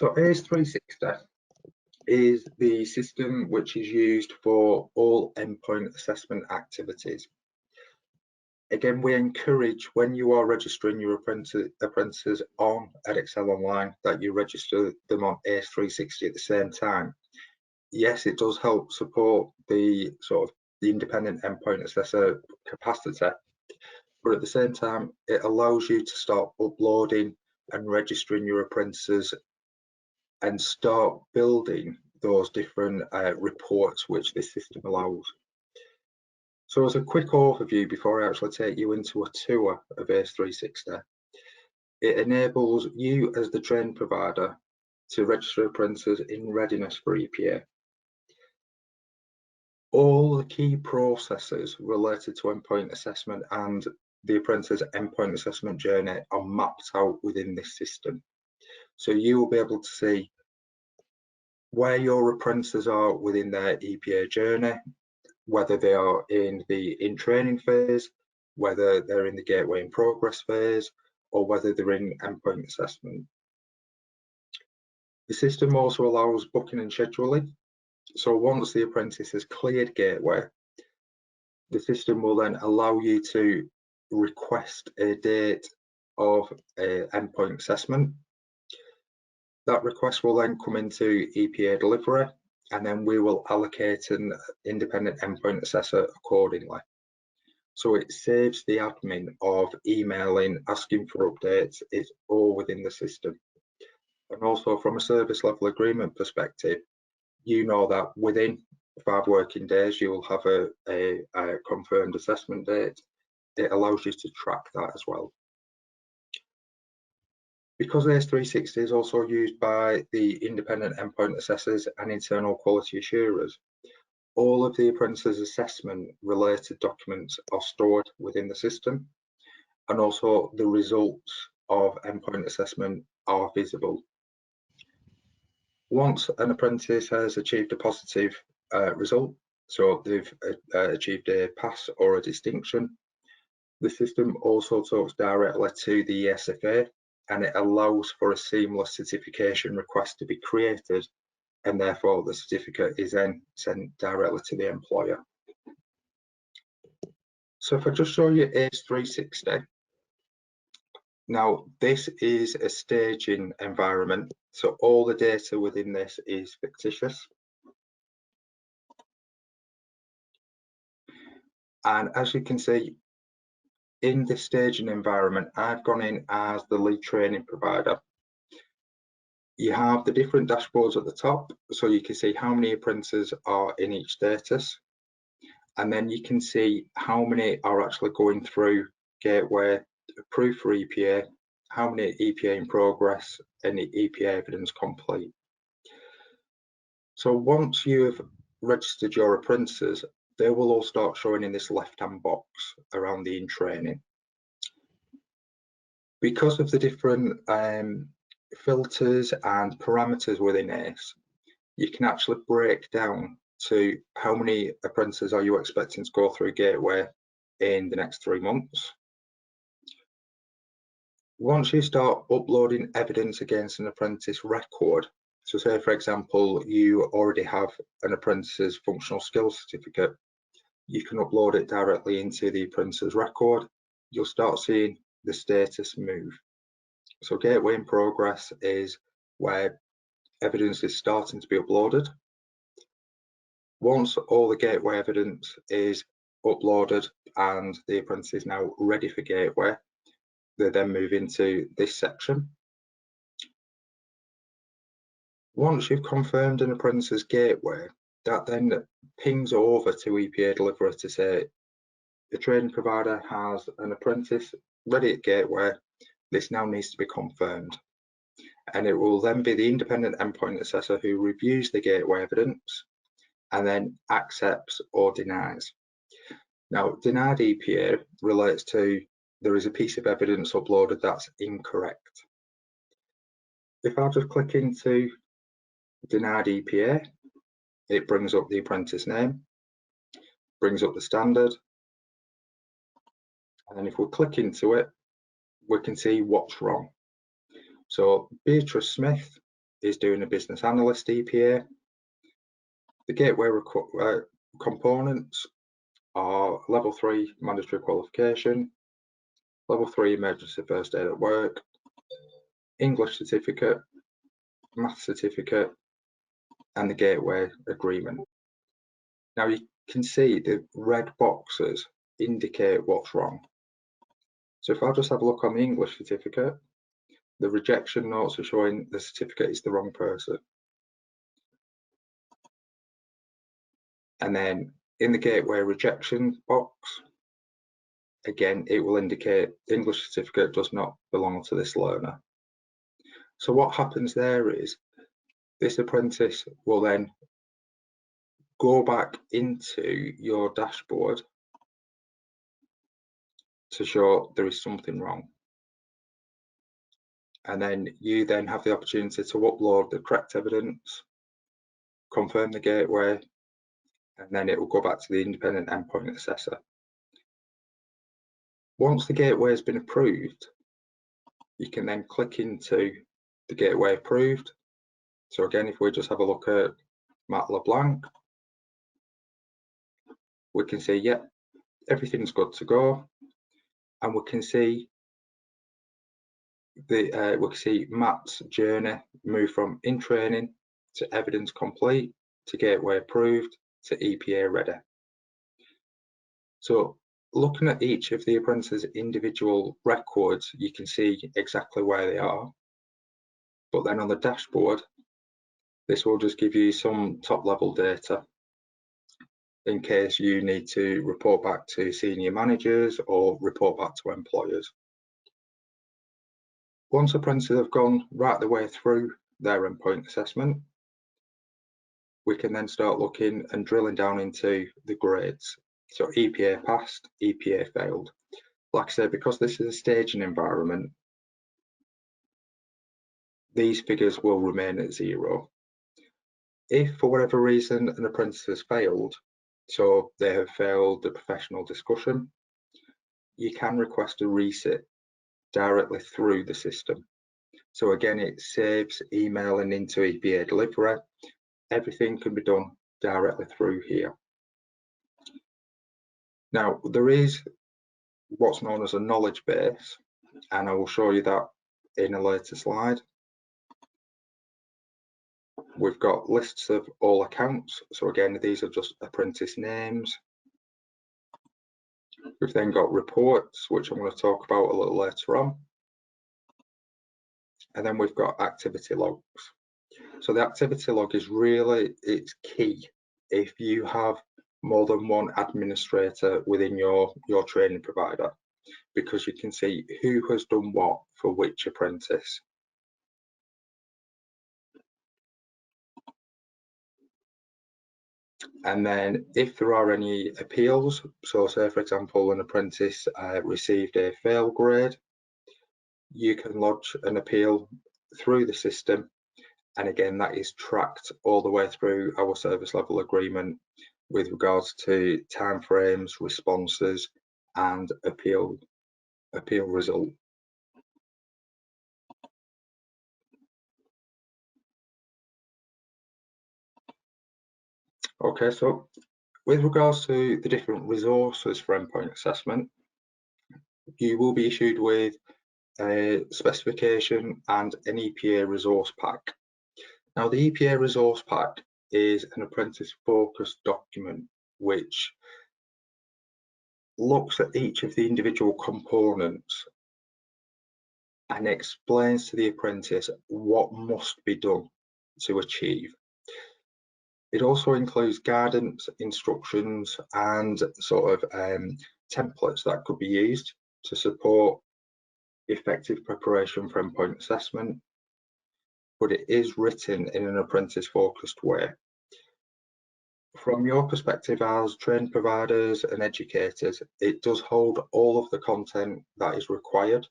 So AS360 is the system which is used for all endpoint assessment activities. Again, we encourage when you are registering your apprentices on Edexcel Online that you register them on AS360 at the same time. Yes, it does help support the independent endpoint assessor capacity, but at the same time, it allows you to start uploading and registering your apprentices and start building those different reports which this system allows. So as a quick overview before I actually take you into a tour of AS360, it enables you as the training provider to register apprentices in readiness for EPA. All the key processes related to endpoint assessment and the apprentice endpoint assessment journey are mapped out within this system. So you will be able to see where your apprentices are within their EPA journey, whether they are in the in-training phase, whether they're in the gateway in progress phase, or whether they're in endpoint assessment. The system also allows booking and scheduling. So once the apprentice has cleared gateway, the system will then allow you to request a date of an endpoint assessment. That request will then come into EPA delivery, and then we will allocate an independent endpoint assessor accordingly. So it saves the admin of emailing, asking for updates. It's all within the system. And also from a service level agreement perspective, you know that within 5 working days, you will have a confirmed assessment date. It allows you to track that as well. Because AS360 is also used by the independent endpoint assessors and internal quality assurers, all of the apprentices assessment related documents are stored within the system, and also the results of endpoint assessment are visible. Once an apprentice has achieved a positive result, so they've achieved a pass or a distinction, the system also talks directly to the ESFA, and it allows for a seamless certification request to be created, and therefore the certificate is then sent directly to the employer. So if I just show you AS360, now this is a staging environment, so all the data within this is fictitious. And as you can see, in this staging environment, I've gone in as the lead training provider. You have the different dashboards at the top, so you can see how many apprentices are in each status. And then you can see how many are actually going through gateway, approved for EPA, how many EPA in progress, and the EPA evidence complete. So once you have registered your apprentices, they will all start showing in this left-hand box around the in-training. Because of the different filters and parameters within ACE, you can actually break down to how many apprentices are you expecting to go through gateway in the next 3 months. Once you start uploading evidence against an apprentice record, so say for example you already have an apprentice's functional skills certificate, you can upload it directly into the apprentice's record. You'll start seeing the status move. So gateway in progress is where evidence is starting to be uploaded. Once all the gateway evidence is uploaded and the apprentice is now ready for gateway, they then move into this section. Once you've confirmed an apprentice's gateway, that then pings over to EPA delivery to say the training provider has an apprentice ready at gateway. This now needs to be confirmed, and it will then be the independent endpoint assessor who reviews the gateway evidence and then accepts or denies. Now, denied EPA relates to there is a piece of evidence uploaded that's incorrect. If I just click into denied EPA, it brings up the apprentice name, brings up the standard, and then if we click into it, we can see what's wrong. So Beatrice Smith is doing a business analyst EPA. The gateway components are level 3 mandatory qualification, level 3 emergency first aid at work, English certificate, math certificate, and the gateway agreement. Now you can see the red boxes indicate what's wrong. So if I just have a look on the English certificate, the rejection notes are showing the certificate is the wrong person. And then in the gateway rejection box, again, it will indicate the English certificate does not belong to this learner. So what happens there is this apprentice will then go back into your dashboard to show there is something wrong. And then you then have the opportunity to upload the correct evidence, confirm the gateway, and then it will go back to the independent endpoint assessor. Once the gateway has been approved, you can then click into the gateway approved. So again, if we just have a look at Matt LeBlanc, we can see, yep, everything's good to go. And we can see Matt's journey move from in training to evidence complete to gateway approved to EPA ready. So looking at each of the apprentice's individual records, you can see exactly where they are. But then on the dashboard, this will just give you some top level data in case you need to report back to senior managers or report back to employers. Once apprentices have gone right the way through their endpoint assessment, we can then start looking and drilling down into the grades. So EPA passed, EPA failed. Like I said, because this is a staging environment, these figures will remain at 0. If for whatever reason an apprentice has failed, so they have failed the professional discussion, you can request a resit directly through the system. So again, it saves emailing into EPA delivery. Everything can be done directly through here. Now, there is what's known as a knowledge base, and I will show you that in a later slide. We've got lists of all accounts. So again, these are just apprentice names. We've then got reports, which I'm going to talk about a little later on. And then we've got activity logs. So the activity log is really, it's key if you have more than one administrator within your training provider, because you can see who has done what for which apprentice. And then if there are any appeals, so say for example an apprentice received a fail grade, you can lodge an appeal through the system, and again that is tracked all the way through our service level agreement with regards to timeframes, responses, and appeal result. Okay, so with regards to the different resources for endpoint assessment, you will be issued with a specification and an EPA resource pack. Now, the EPA resource pack is an apprentice focused document which looks at each of the individual components and explains to the apprentice what must be done to achieve. It also includes guidance, instructions, and sort of templates that could be used to support effective preparation for endpoint assessment, but it is written in an apprentice-focused way. From your perspective as training providers and educators, it does hold all of the content that is required.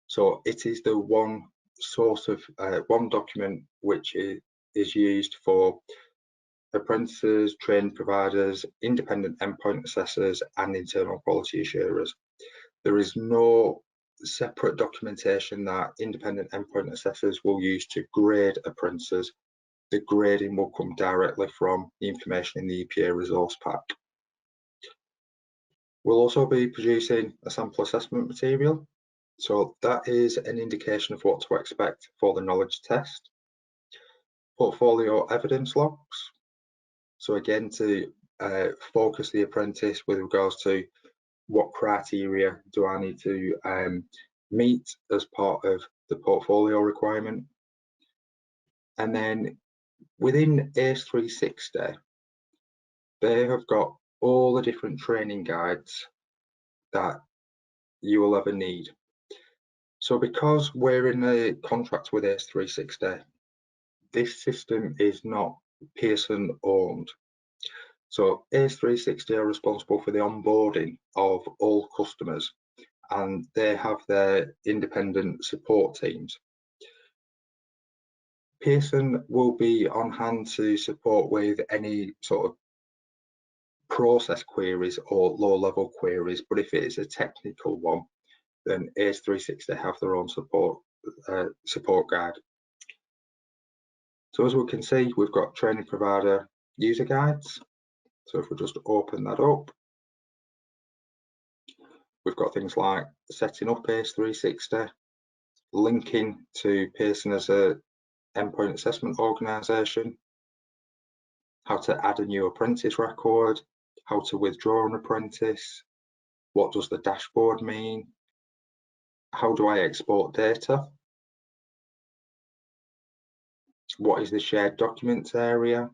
So it is the one source of one document which is used for apprentices, training providers, independent endpoint assessors, and internal quality assurers. There is no separate documentation that independent endpoint assessors will use to grade apprentices. The grading will come directly from the information in the EPA resource pack. We'll also be producing a sample assessment material. So that is an indication of what to expect for the knowledge test. Portfolio evidence logs. So again, to focus the apprentice with regards to what criteria do I need to meet as part of the portfolio requirement. And then within ACE360, they have got all the different training guides that you will ever need. So because we're in a contract with ACE360, this system is not Pearson owned. So ACE360 are responsible for the onboarding of all customers, and they have their independent support teams. Pearson will be on hand to support with any sort of process queries or low-level queries, but if it is a technical one, then ACE360 have their own support guide. So as we can see, we've got training provider user guides. So if we just open that up, we've got things like setting up ACE360, linking to Pearson as a endpoint assessment organisation, how to add a new apprentice record, how to withdraw an apprentice, what does the dashboard mean, how do I export data, what is the shared documents area,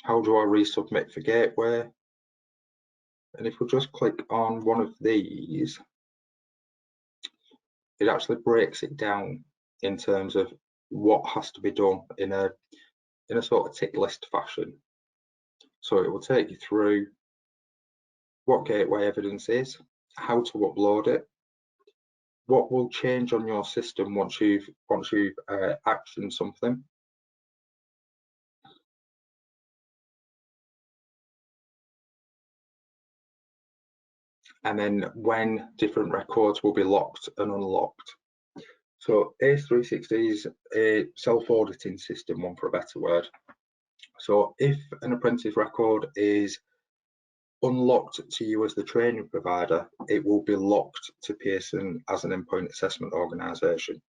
how do I resubmit for gateway. And if we just click on one of these, it actually breaks it down in terms of what has to be done in a sort of tick list fashion. So it will take you through what gateway evidence is, how to upload it, what will change on your system once you've actioned something, and then when different records will be locked and unlocked. So ACE360 is a self-auditing system, one for a better word. So if an apprentice record is unlocked to you as the training provider, it will be locked to Pearson as an endpoint assessment organisation.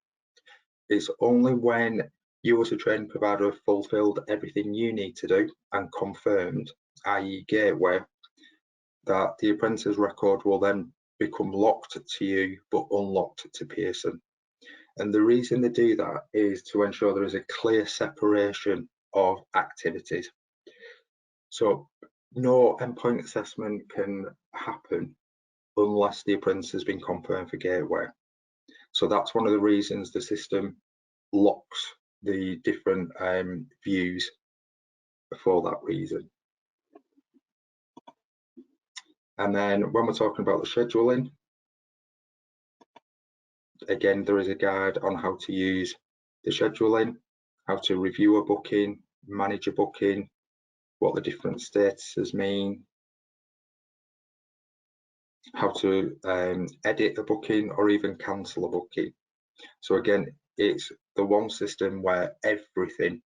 It's only when you as a training provider have fulfilled everything you need to do and confirmed, i.e. gateway, that the apprentice record will then become locked to you but unlocked to Pearson. And the reason they do that is to ensure there is a clear separation of activities. So no endpoint assessment can happen unless the apprentice has been confirmed for gateway. So that's one of the reasons the system locks the different views for that reason. And then when we're talking about the scheduling, again, there is a guide on how to use the scheduling, how to review a booking, manage a booking, what the different statuses mean, how to edit a booking or even cancel a booking. So again, it's the one system where everything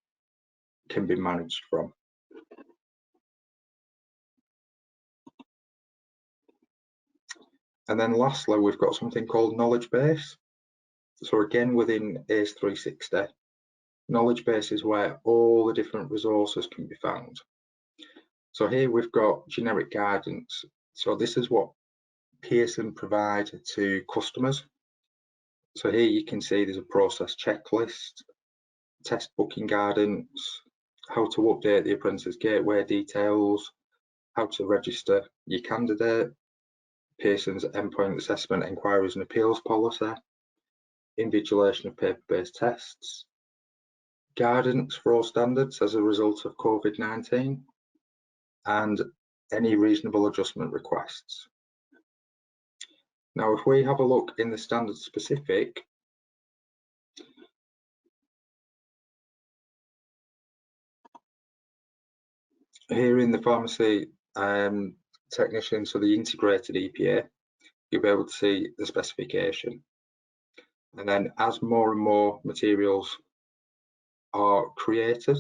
can be managed from. And then lastly, we've got something called knowledge base. So again, within ACE360, knowledge base is where all the different resources can be found. So here we've got generic guidance. So this is what Pearson provide to customers. So here you can see there's a process checklist, test booking guidance, how to update the apprentice gateway details, how to register your candidate, Pearson's endpoint assessment inquiries and appeals policy, invigilation of paper-based tests, guidance for all standards as a result of COVID-19, and any reasonable adjustment requests. Now, if we have a look in the standard specific, here in the pharmacy technician, so the integrated EPA, you'll be able to see the specification. And then as more and more materials are created,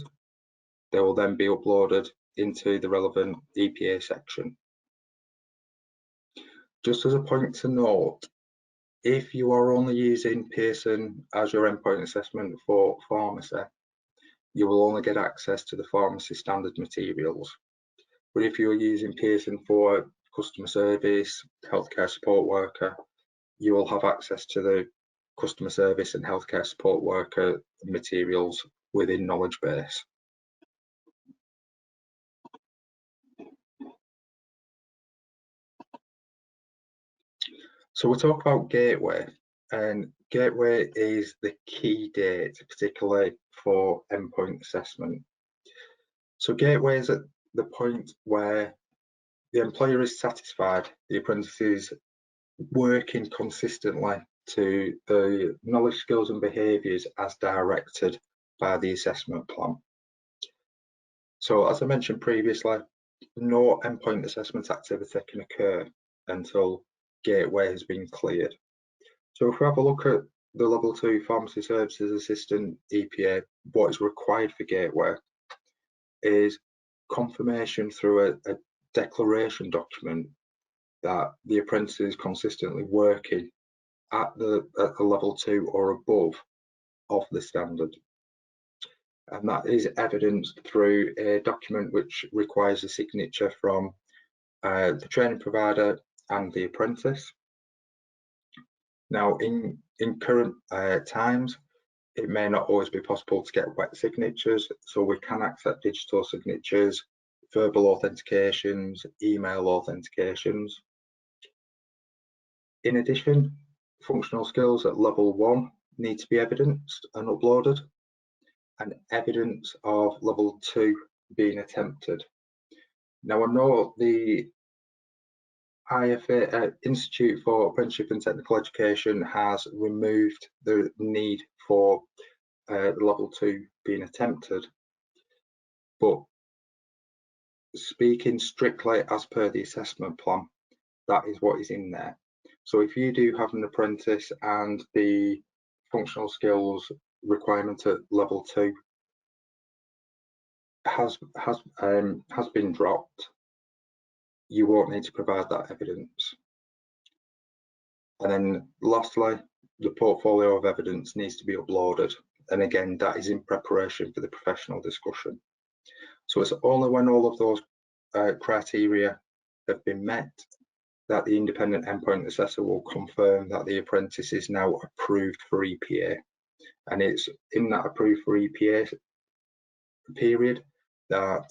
they will then be uploaded into the relevant EPA section. Just as a point to note, if you are only using Pearson as your endpoint assessment for pharmacy, you will only get access to the pharmacy standard materials. But if you're using Pearson for customer service, healthcare support worker, you will have access to the customer service and healthcare support worker materials within knowledge base. So we'll talk about Gateway, and Gateway is the key date, particularly for endpoint assessment. So Gateway is at the point where the employer is satisfied the apprentice is working consistently to the knowledge, skills and behaviours as directed by the assessment plan. So as I mentioned previously, no endpoint assessment activity can occur until Gateway has been cleared. So if we have a look at the Level 2 Pharmacy Services Assistant EPA, what is required for Gateway is confirmation through a declaration document that the apprentice is consistently working at the Level 2 or above of the standard. And that is evidenced through a document which requires a signature from the training provider and the apprentice. Now, in current times, it may not always be possible to get wet signatures, so we can accept digital signatures, verbal authentications, email authentications. In addition, functional skills at Level 1 need to be evidenced and uploaded, and evidence of Level 2 being attempted. Now, I know the IFA Institute for Apprenticeship and Technical Education has removed the need for Level 2 being attempted, but speaking strictly as per the assessment plan, that is what is in there. So if you do have an apprentice and the functional skills requirement at Level 2 has been dropped, you won't need to provide that evidence. And then lastly, the portfolio of evidence needs to be uploaded, and again that is in preparation for the professional discussion. So it's only when all of those criteria have been met that the independent endpoint assessor will confirm that the apprentice is now approved for EPA, and it's in that approved for EPA period that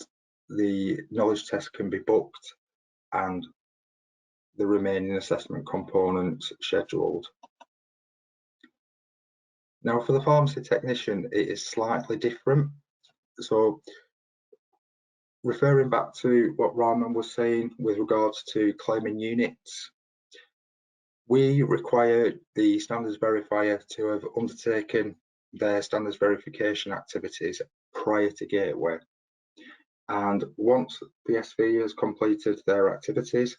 the knowledge test can be booked and the remaining assessment components scheduled. Now for the pharmacy technician, it is slightly different. So referring back to what Rahman was saying with regards to claiming units, we require the standards verifier to have undertaken their standards verification activities prior to Gateway. And once the SV has completed their activities,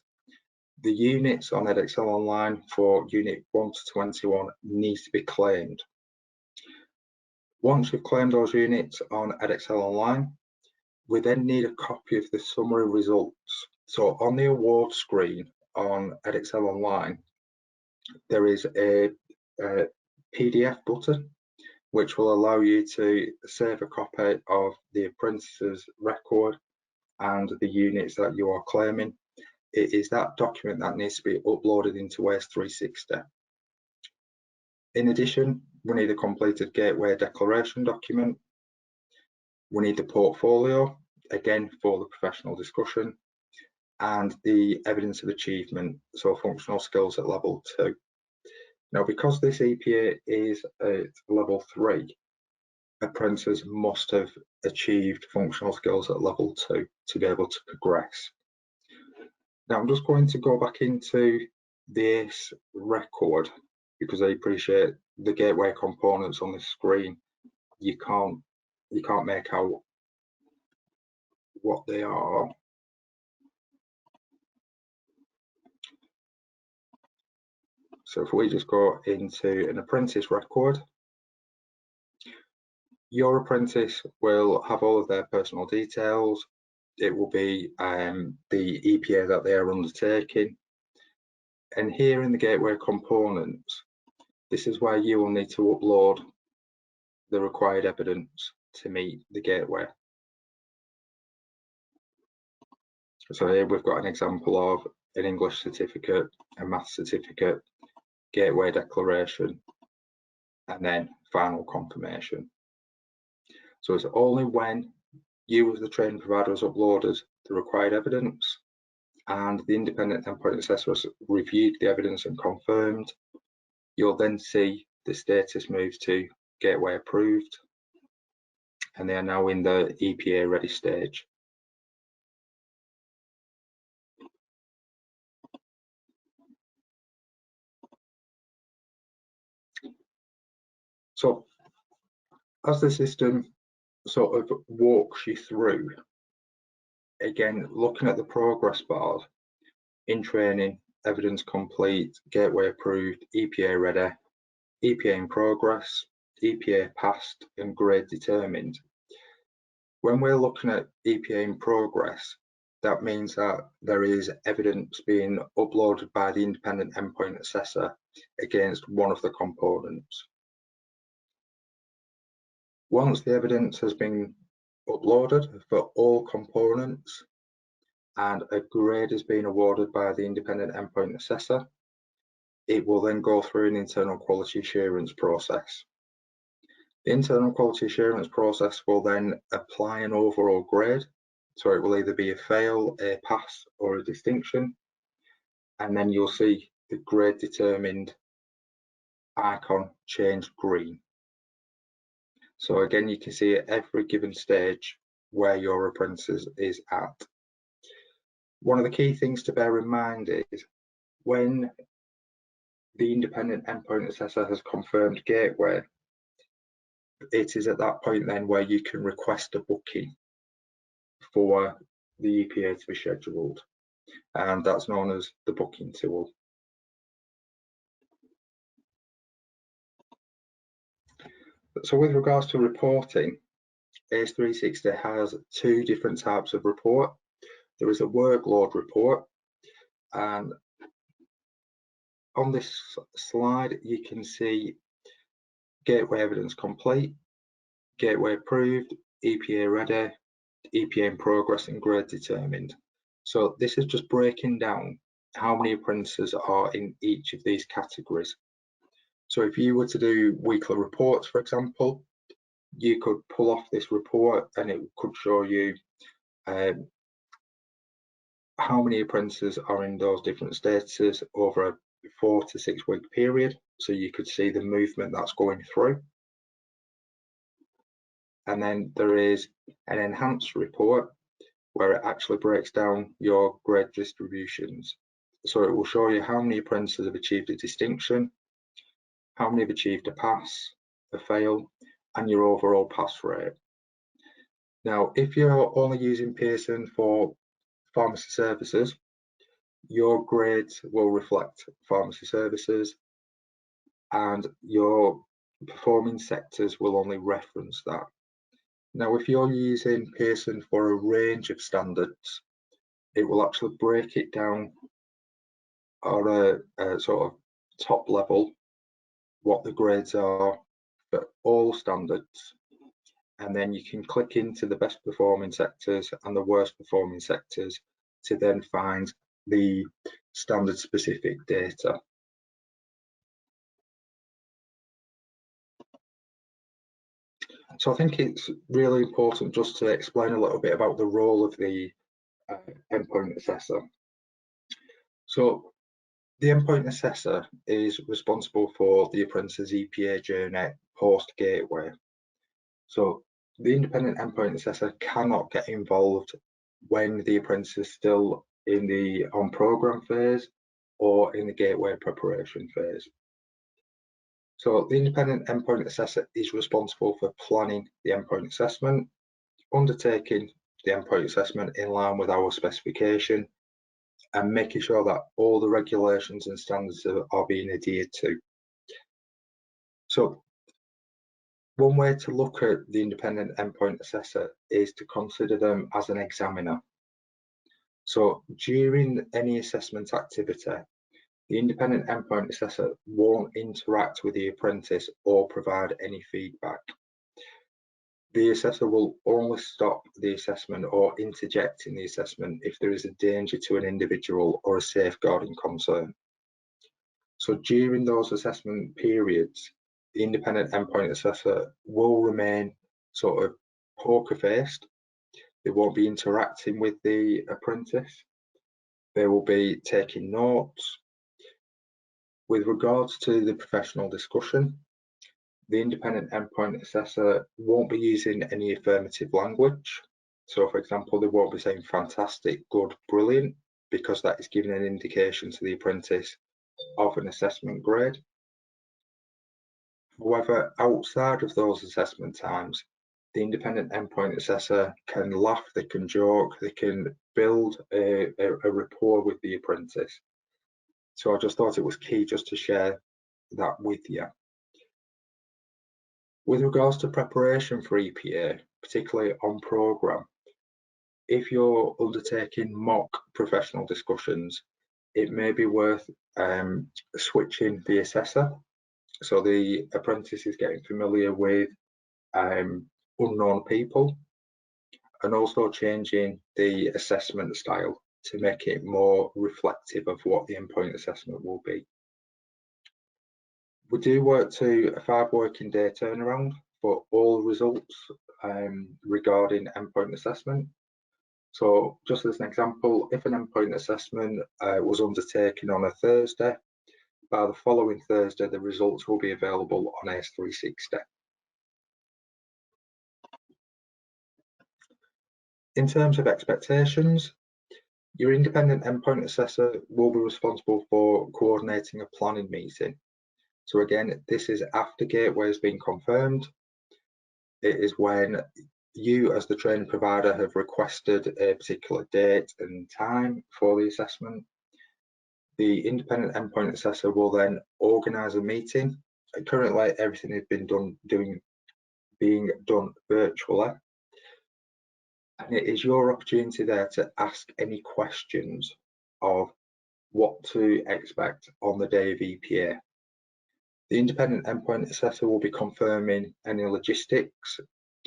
the units on Edexcel Online for Unit 1 to 21 needs to be claimed. Once you've claimed those units on Edexcel Online, we then need a copy of the summary results. So on the award screen on Edexcel Online, there is a PDF button which will allow you to save a copy of the apprentice's record and the units that you are claiming. It is that document that needs to be uploaded into WAIS 360. In addition, we need a completed Gateway declaration document. We need the portfolio, again for the professional discussion, and the evidence of achievement, so functional skills at Level 2. Now, because this EPA is at Level 3, apprentices must have achieved functional skills at Level 2 to be able to progress. Now, I'm just going to go back into this record because I appreciate the Gateway components on the screen. You can't make out what they are. So if we just go into an apprentice record, your apprentice will have all of their personal details. It will be the EPA that they are undertaking. And here in the gateway components, this is where you will need to upload the required evidence to meet the gateway. So here we've got an example of an English certificate, a maths certificate, gateway declaration, and then final confirmation. So it's only when you as the training provider has uploaded the required evidence and the independent endpoint assessor has reviewed the evidence and confirmed, you'll then see the status moves to gateway approved, and they are now in the EPA ready stage. So as the system sort of walks you through, again, looking at the progress bars, in training, evidence complete, gateway approved, EPA ready, EPA in progress, EPA passed, and grade determined. When we're looking at EPA in progress, that means that there is evidence being uploaded by the independent endpoint assessor against one of the components. Once the evidence has been uploaded for all components and a grade has been awarded by the independent endpoint assessor, it will then go through an internal quality assurance process. The internal quality assurance process will then apply an overall grade, so it will either be a fail, a pass, or a distinction, and then you'll see the grade determined icon change green. So again, you can see at every given stage where your apprentice is at. One of the key things to bear in mind is when the independent endpoint assessor has confirmed gateway, it is at that point then where you can request a booking for the EPA to be scheduled, and that's known as the booking tool. So with regards to reporting, ACE360 has two different types of report. There is a workload report, and on this slide you can see gateway evidence complete, gateway approved, EPA ready, EPA in progress, and grade determined. So this is just breaking down how many apprentices are in each of these categories. So if you were to do weekly reports, for example, you could pull off this report and it could show you how many apprentices are in those different statuses over a 4 to 6 week period. So you could see the movement that's going through. And then there is an enhanced report where it actually breaks down your grade distributions. So it will show you how many apprentices have achieved a distinction, how many have achieved a pass, a fail, and your overall pass rate. Now, if you're only using Pearson for pharmacy services, your grades will reflect pharmacy services and your performing sectors will only reference that. Now, if you're using Pearson for a range of standards, it will actually break it down on a sort of top level, what the grades are for all standards, and then you can click into the best performing sectors and the worst performing sectors to then find the standard specific data. So I think it's really important just to explain a little bit about the role of the endpoint assessor. So the endpoint assessor is responsible for the apprentice's EPA journey post gateway. So the independent endpoint assessor cannot get involved when the apprentice is still in the on program phase or in the gateway preparation phase. So the independent endpoint assessor is responsible for planning the endpoint assessment, undertaking the endpoint assessment in line with our specification, and making sure that all the regulations and standards are being adhered to. So one way to look at the independent endpoint assessor is to consider them as an examiner. So during any assessment activity, the independent endpoint assessor won't interact with the apprentice or provide any feedback. The assessor will only stop the assessment or interject in the assessment if there is a danger to an individual or a safeguarding concern. So during those assessment periods, the independent endpoint assessor will remain sort of poker-faced. They won't be interacting with the apprentice. They will be taking notes. With regards to the professional discussion, the independent endpoint assessor won't be using any affirmative language. So for example, they won't be saying fantastic, good, brilliant, because that is giving an indication to the apprentice of an assessment grade. However, outside of those assessment times, the independent endpoint assessor can laugh, they can joke, they can build a rapport with the apprentice. So I just thought it was key just to share that with you. With regards to preparation for EPA, particularly on programme, if you're undertaking mock professional discussions, it may be worth switching the assessor. So the apprentice is getting familiar with unknown people, and also changing the assessment style to make it more reflective of what the endpoint assessment will be. We do work to a 5 working day turnaround for all results regarding endpoint assessment. So just as an example, if an endpoint assessment was undertaken on a Thursday, by the following Thursday, the results will be available on AS360. In terms of expectations, your independent endpoint assessor will be responsible for coordinating a planning meeting. So again, this is after gateway has been confirmed. It is when you as the training provider have requested a particular date and time for the assessment. The independent endpoint assessor will then organise a meeting. Currently, everything has been being done virtually. And it is your opportunity there to ask any questions of what to expect on the day of EPA. The independent endpoint assessor will be confirming any logistics,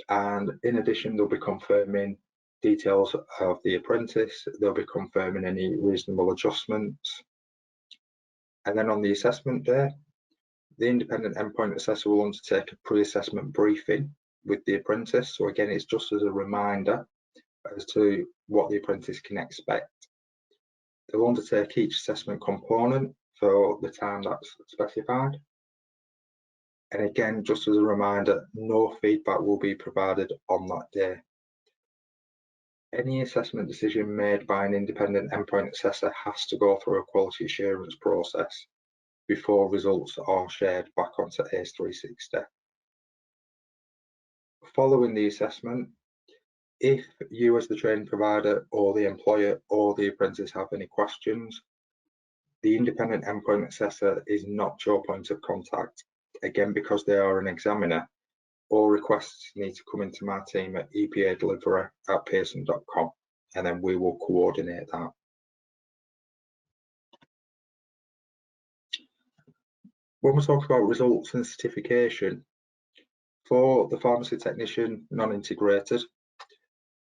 and in addition, they'll be confirming details of the apprentice, they'll be confirming any reasonable adjustments. And then on the assessment day, the independent endpoint assessor will undertake a pre-assessment briefing with the apprentice. So again, it's just as a reminder as to what the apprentice can expect. They'll undertake each assessment component for the time that's specified. And again, just as a reminder, no feedback will be provided on that day. Any assessment decision made by an independent endpoint assessor has to go through a quality assurance process before results are shared back onto AS360. Following the assessment, if you as the training provider or the employer or the apprentice have any questions, the independent endpoint assessor is not your point of contact. Again, because they are an examiner, all requests need to come into my team at epadelivery@pearson.com, and then we will coordinate that. When we talk about results and certification, for the pharmacy technician non-integrated,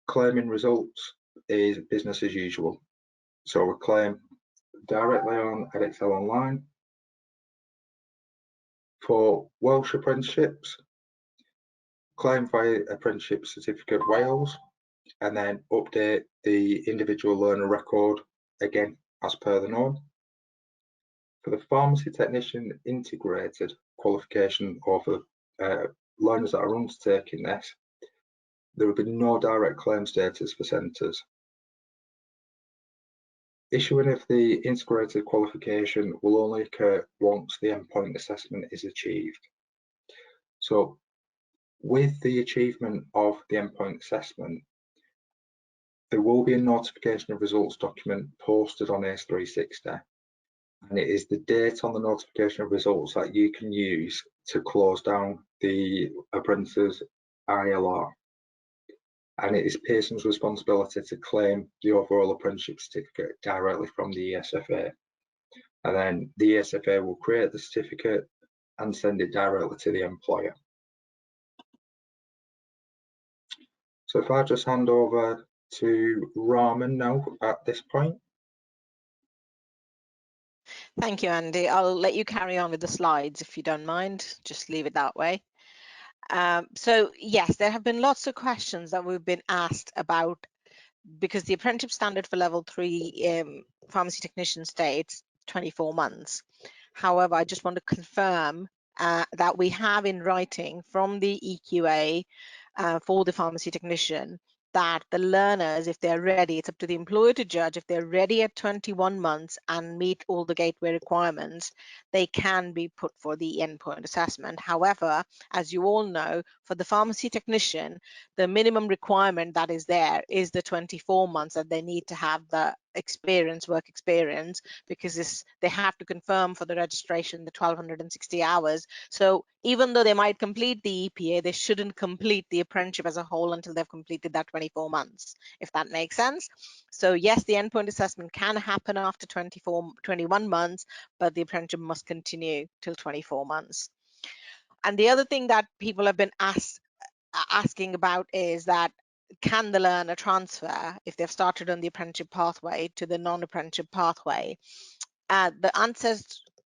claiming results is business as usual. So we claim directly on Edexcel Online. For Welsh apprenticeships, claim via Apprenticeship Certificate Wales, and then update the individual learner record again as per the norm. For the pharmacy technician integrated qualification, or for learners that are undertaking this, there will be no direct claim status for centres. Issuing of the integrated qualification will only occur once the endpoint assessment is achieved. So with the achievement of the endpoint assessment, there will be a notification of results document posted on ACE360, and it is the date on the notification of results that you can use to close down the apprentice's ILR. And it is Pearson's responsibility to claim the overall apprenticeship certificate directly from the ESFA. And then the ESFA will create the certificate and send it directly to the employer. So if I just hand over to Raman now at this point. Thank you, Andy. I'll let you carry on with the slides if you don't mind. Just leave it that way. So yes, there have been lots of questions that we've been asked about, because the apprenticeship standard for level 3 pharmacy technician states 24 months. However, I just want to confirm that we have in writing from the EQA for the pharmacy technician that the learners, if they're ready, it's up to the employer to judge. If they're ready at 21 months and meet all the gateway requirements, they can be put for the endpoint assessment. However, as you all know, for the pharmacy technician, the minimum requirement that is there is the 24 months that they need to have the experience, work experience, because they have to confirm for the registration the 1260 hours. So even though they might complete the EPA, they shouldn't complete the apprenticeship as a whole until they've completed that 24 months, if that makes sense. So yes, the endpoint assessment can happen after 21 months, but the apprenticeship must continue till 24 months. And the other thing that people have been asking about is that, can the learner transfer if they've started on the apprenticeship pathway to the non-apprenticeship pathway? The answer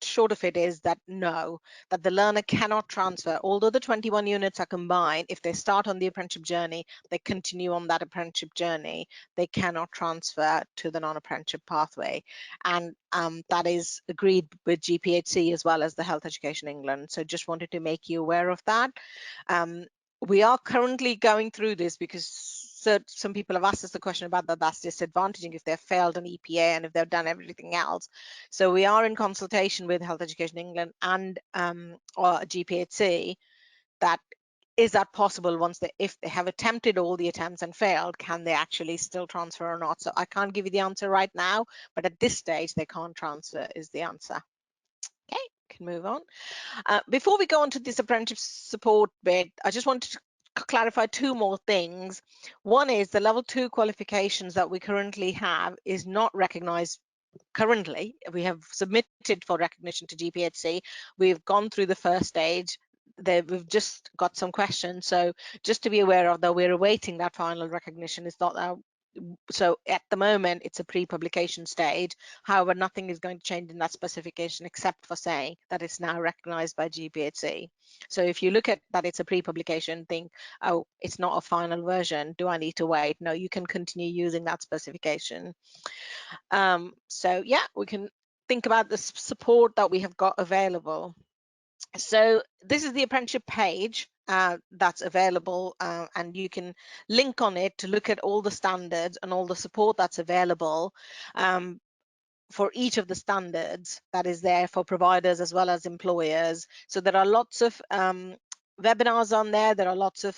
short of it is that no, that the learner cannot transfer. Although the 21 units are combined, if they start on the apprenticeship journey, they continue on that apprenticeship journey, they cannot transfer to the non-apprenticeship pathway. And that is agreed with GPHC as well as the Health Education England. So just wanted to make you aware of that. We are currently going through this because some people have asked us the question about that's disadvantaging if they've failed an EPA and if they've done everything else. So we are in consultation with Health Education England and GPHC that is that possible once if they have attempted all the attempts and failed, can they actually still transfer or not? So I can't give you the answer right now, but at this stage they can't transfer is the answer. Okay, can move on. Before we go on to this apprenticeship support bit, I just wanted to clarify two more things. One is the level 2 qualifications that we currently have is not recognized currently. We have submitted for recognition to GPHC. We've gone through the first stage. We've just got some questions. So just to be aware of that, we're awaiting that final recognition. It's not that. So at the moment, it's a pre-publication stage. However, nothing is going to change in that specification except for saying that it's now recognized by GPHC. So if you look at that, it's a pre-publication, think, oh, it's not a final version. Do I need to wait? No, you can continue using that specification. So yeah, we can think about the support that we have got available. So this is the apprenticeship page that's available, and you can link on it to look at all the standards and all the support that's available for each of the standards that is there for providers as well as employers. So there are lots of webinars on there. There are lots of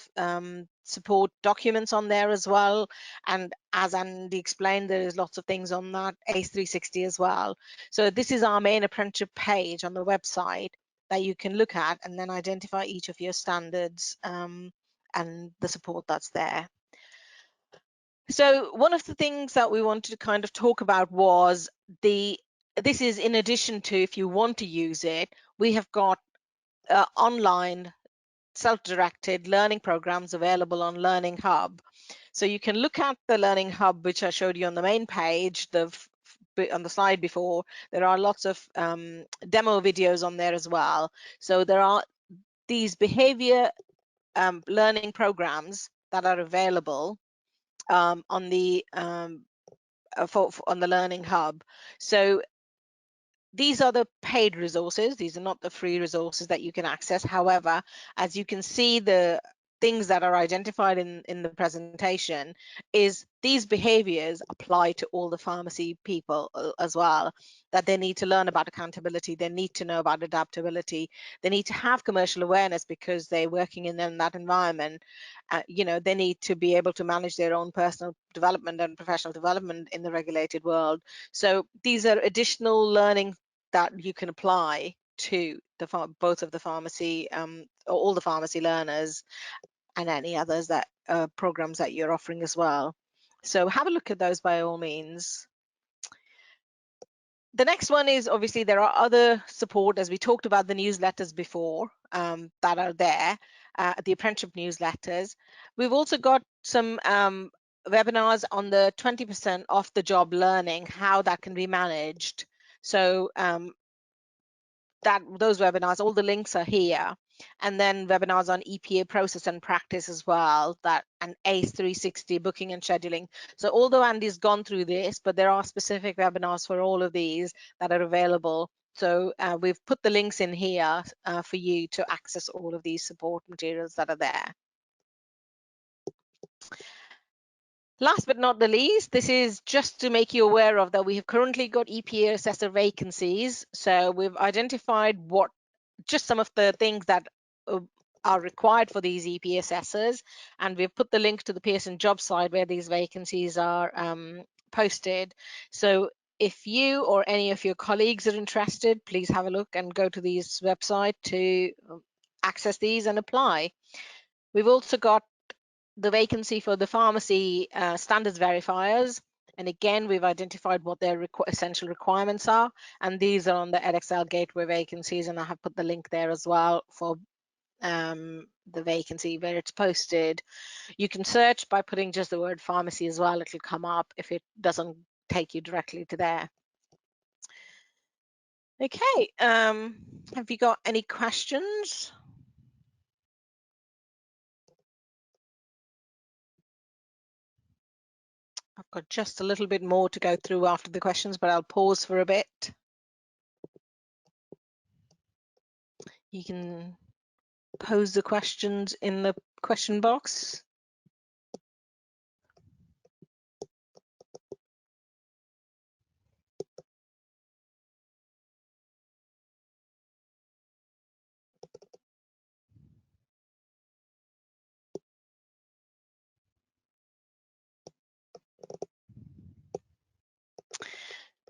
support documents on there as well. And as Andy explained, there is lots of things on that ACE360 as well. So this is our main apprenticeship page on the website that you can look at and then identify each of your standards and the support that's there. So one of the things that we wanted to kind of talk about was this is in addition to, if you want to use it, we have got online self-directed learning programs available on Learning Hub. So you can look at the Learning Hub, which I showed you on the main page, on the slide before. There are lots of demo videos on there as well. So there are these behavior learning programs that are available on the on the Learning Hub. So these are the paid resources. These are not the free resources that you can access. However, as you can see, the things that are identified in the presentation is these behaviors apply to all the pharmacy people as well, that they need to learn about accountability, they need to know about adaptability, they need to have commercial awareness because they're working in that environment. You know, they need to be able to manage their own personal development and professional development in the regulated world. So these are additional learning that you can apply to both of the pharmacy, all the pharmacy learners, and any others that programs that you're offering as well. So have a look at those by all means. The next one is, obviously there are other support, as we talked about the newsletters before, that are there, the apprenticeship newsletters. We've also got some webinars on the 20% off the job learning, how that can be managed. So those webinars, all the links are here. And then webinars on EPA process and practice as well, and ACE 360 booking and scheduling. So although Andy's gone through this, but there are specific webinars for all of these that are available. So we've put the links in here for you to access all of these support materials that are there. Last but not the least, this is just to make you aware of that we have currently got EPA Assessor vacancies. So we've identified just some of the things that are required for these EPA assessors, and we've put the link to the Pearson job site where these vacancies are posted. So if you or any of your colleagues are interested, please have a look and go to this website to access these and apply. We've also got the vacancy for the pharmacy standards verifiers. And again, we've identified what their essential requirements are. And these are on the Edexcel Gateway vacancies. And I have put the link there as well for the vacancy where it's posted. You can search by putting just the word pharmacy as well. It'll come up if it doesn't take you directly to there. Okay, have you got any questions? I've got just a little bit more to go through after the questions, but I'll pause for a bit. You can pose the questions in the question box.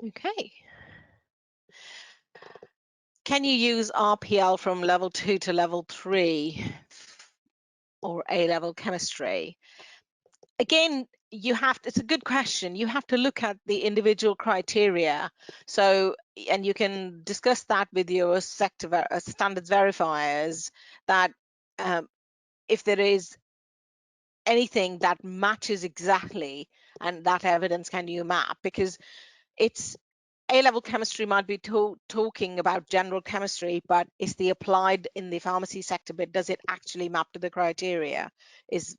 Okay. Can you use RPL from level 2 to level 3 or A-level chemistry? Again, it's a good question. You have to look at the individual criteria. So, and you can discuss that with your sector standards verifiers, that if there is anything that matches exactly, and that evidence can you map, because it's A-level chemistry might be talking about general chemistry, but it's the applied in the pharmacy sector, but does it actually map to the criteria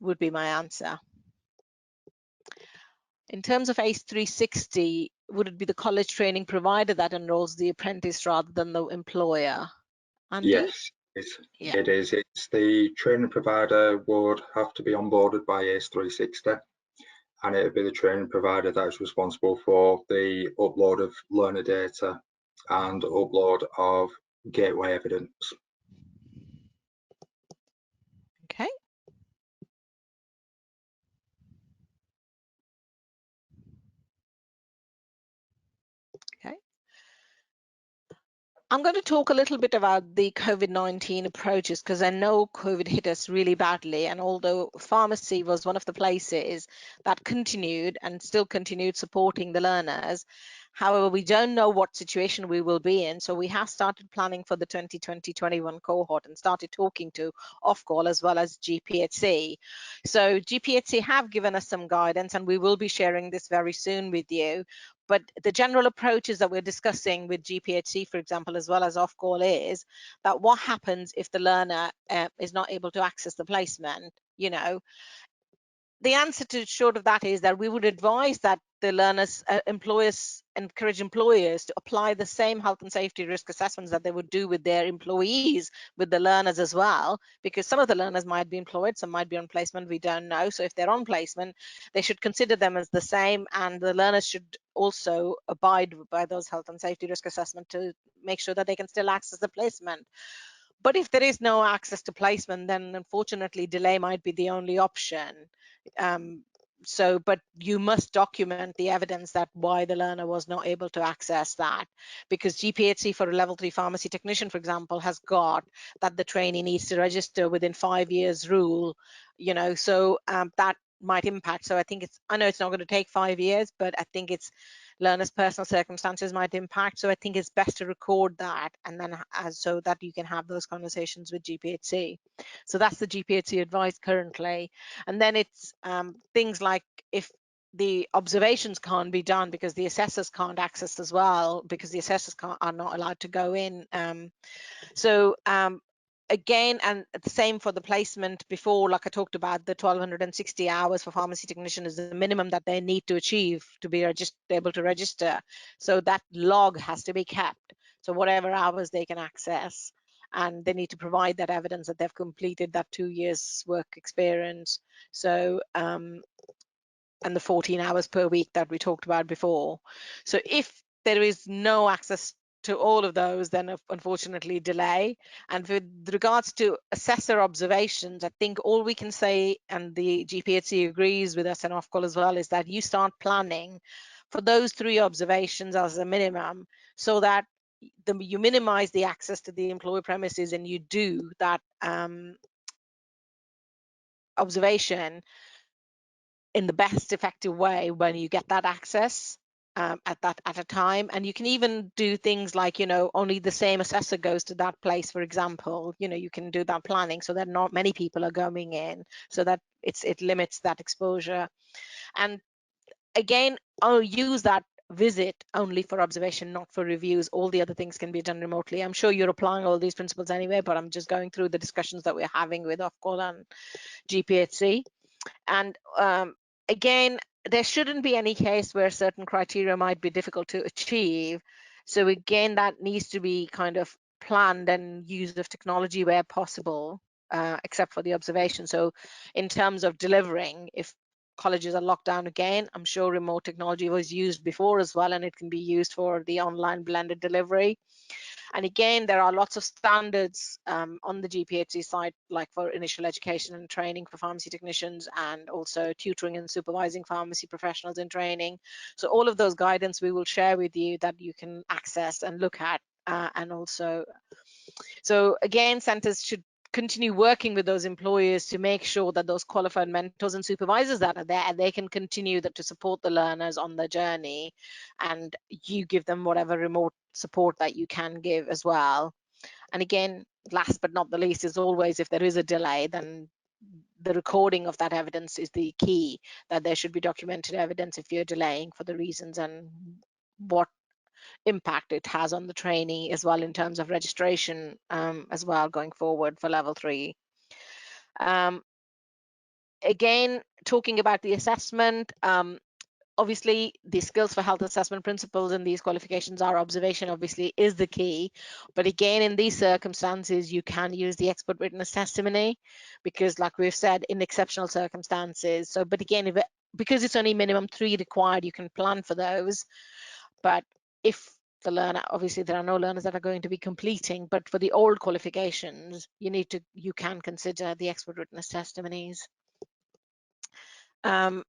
would be my answer. In terms of ACE 360, would it be the college training provider that enrolls the apprentice rather than the employer? Andy? Yes, it is. It's the training provider would have to be onboarded by ACE 360, and it would be the training provider that is responsible for the upload of learner data and upload of gateway evidence. Okay. Okay. I'm going to talk a little bit about the COVID-19 approaches, because I know COVID hit us really badly. And although pharmacy was one of the places that continued and still continued supporting the learners, however, we don't know what situation we will be in. So we have started planning for the 2020-21 cohort and started talking to Ofqual as well as GPHC. So GPHC have given us some guidance, and we will be sharing this very soon with you. But the general approaches that we're discussing with GPHC, for example, as well as Ofqual, is that what happens if the learner is not able to access the placement? You know, the answer to short of that is that we would advise that the learners, employers, encourage employers to apply the same health and safety risk assessments that they would do with their employees, with the learners as well, because some of the learners might be employed, some might be on placement, we don't know. So if they're on placement, they should consider them as the same, and the learners should also abide by those health and safety risk assessment to make sure that they can still access the placement. But if there is no access to placement, then unfortunately delay might be the only option. But you must document the evidence that why the learner was not able to access that, because GPHC for a level 3 pharmacy technician, for example, has got that the trainee needs to register within 5 years rule, so that might impact. So I know it's not going to take 5 years, but I think it's learners' personal circumstances might impact. So I think it's best to record that, and then so that you can have those conversations with GPHC. So that's the GPHC advice currently. And then it's things like if the observations can't be done because the assessors can't access as well, because the assessors are not allowed to go in. Again, and the same for the placement before, like I talked about, the 1260 hours for pharmacy technician is the minimum that they need to achieve to be able to register. So that log has to be kept. So whatever hours they can access, and they need to provide that evidence that they've completed that 2 years work experience. So, and the 14 hours per week that we talked about before. So if there is no access to all of those, then unfortunately delay. And with regards to assessor observations, I think all we can say, and the GPHC agrees with us and Ofqual as well, is that you start planning for those 3 observations as a minimum, so that you minimize the access to the employee premises, and you do that observation in the best effective way when you get that access at a time. And you can even do things like, only the same assessor goes to that place, for example. You can do that planning so that not many people are going in, so that it limits that exposure. And again, I'll use that visit only for observation, not for reviews. All the other things can be done remotely. I'm sure you're applying all these principles anyway, but I'm just going through the discussions that we're having with Ofqual and GPHC. And again, there shouldn't be any case where certain criteria might be difficult to achieve. So again, that needs to be kind of planned and use of technology where possible, except for the observation. So in terms of delivering, if colleges are locked down again, I'm sure remote technology was used before as well, and it can be used for the online blended delivery. And again, there are lots of standards on the GPHC site, like for initial education and training for pharmacy technicians, and also tutoring and supervising pharmacy professionals in training. So all of those guidance we will share with you that you can access and look at. And also, so again, centers should continue working with those employers to make sure that those qualified mentors and supervisors that are there, they can continue to support the learners on their journey, and you give them whatever remote support that you can give as well. And again, last but not the least, is always, if there is a delay, then the recording of that evidence is the key, that there should be documented evidence if you're delaying for the reasons and what impact it has on the trainee as well in terms of registration as well going forward for level 3. Again, talking about the assessment, obviously the skills for health assessment principles and these qualifications are observation obviously is the key, but again, in these circumstances you can use the expert witness testimony, because like we've said, in exceptional circumstances. So but again, because it's only minimum 3 required, you can plan for those. But if the learner, obviously there are no learners that are going to be completing, but for the old qualifications, you can consider the expert witness testimonies. And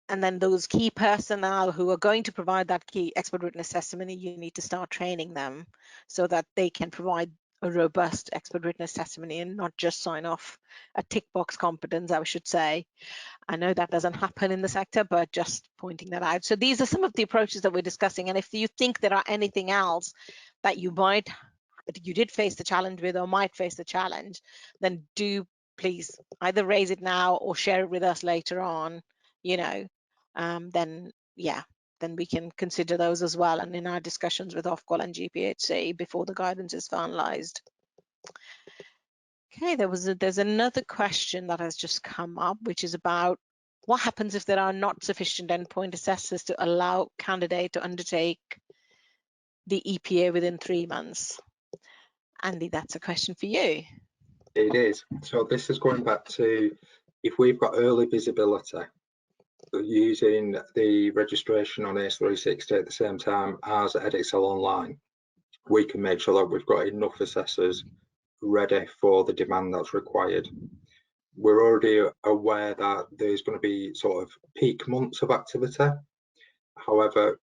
then those key personnel who are going to provide that key expert witness testimony, you need to start training them so that they can provide a robust expert witness testimony and not just sign off a tick box competence, I should say. I know that doesn't happen in the sector, but just pointing that out. So these are some of the approaches that we're discussing. And if you think there are anything else that you did face the challenge with or might face the challenge, then do please either raise it now or share it with us later on, then we can consider those as well, and in our discussions with Ofqual and GPHC before the guidance is finalized. Okay, there's another question that has just come up, which is about What happens if there are not sufficient endpoint assessors to allow candidate to undertake the EPA within 3 months? Andy, that's a question for you. It is. So this is going back to if we've got early visibility using the registration on ACE360 at the same time as Edexcel Online, we can make sure that we've got enough assessors ready for the demand that's required. We're already aware that there's going to be sort of peak months of activity. However,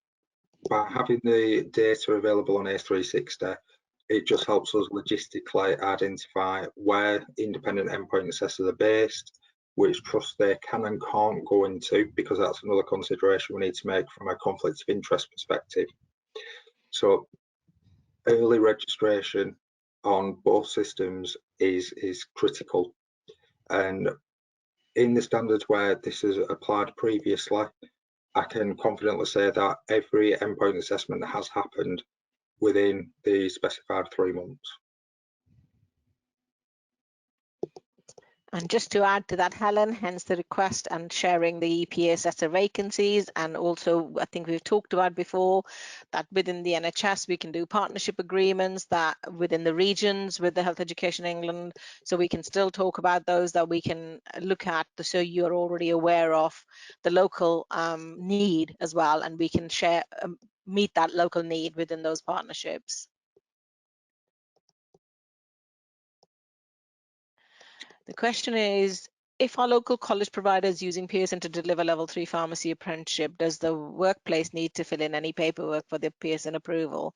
by having the data available on ACE360, it just helps us logistically identify where independent endpoint assessors are based, which trust they can and can't go into, because that's another consideration we need to make from a conflict of interest perspective. So early registration on both systems is critical. And in the standards where this is applied previously, I can confidently say that every endpoint assessment has happened within the specified 3 months. And just to add to that, Helen, hence the request and sharing the EPA Assessor vacancies. And also, I think we've talked about before that within the NHS, we can do partnership agreements that within the regions with the Health Education England. So we can still talk about those that we can look at, so you're already aware of the local need as well. And we can share, meet that local need within those partnerships. The question is, if our local college provider is using Pearson to deliver level 3 pharmacy apprenticeship, does the workplace need to fill in any paperwork for the Pearson approval?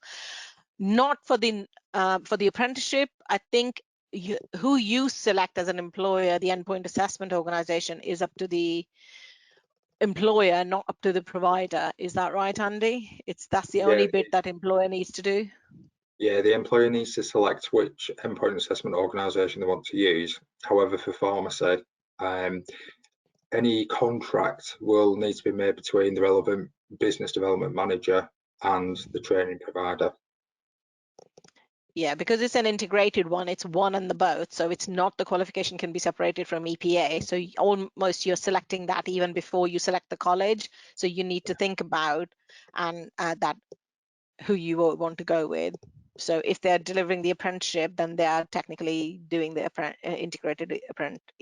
Not for the apprenticeship. I think who you select as an employer, the endpoint assessment organization, is up to the employer, not up to the provider. Is that right, Andy? That's the only bit that employer needs to do. Yeah, the employer needs to select which endpoint assessment organisation they want to use. However, for pharmacy, any contract will need to be made between the relevant business development manager and the training provider. Yeah, because it's an integrated one, it's one and the both. So it's not the qualification can be separated from EPA. So almost you're selecting that even before you select the college. So you need to think about and that who you want to go with. So if they're delivering the apprenticeship, then they are technically doing the integrated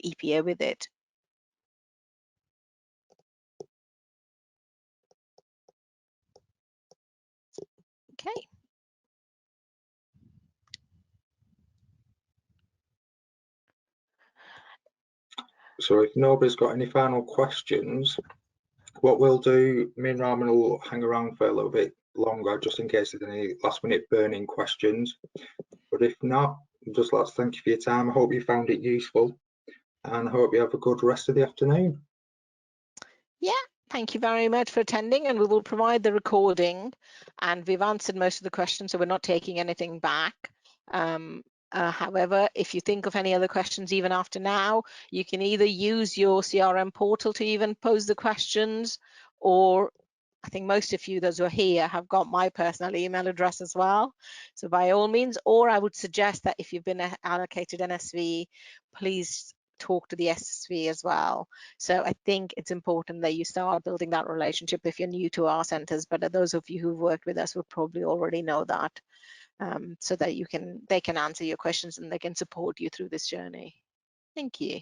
EPA with it. Okay. So if nobody's got any final questions, what we'll do, me and Raman will hang around for a little bit longer just in case there's any last minute burning questions. But if not, I'd just like to thank you for your time. I hope you found it useful and I hope you have a good rest of the afternoon. Yeah, thank you very much for attending, and we will provide the recording, and we've answered most of the questions, so we're not taking anything back. However, if you think of any other questions even after now, you can either use your CRM portal to even pose the questions, or I think most of you, those who are here, have got my personal email address as well. So by all means, or I would suggest that if you've been allocated NSV, please talk to the SSV as well. So I think it's important that you start building that relationship if you're new to our centres, but those of you who've worked with us would probably already know that, so that they can answer your questions and they can support you through this journey. Thank you.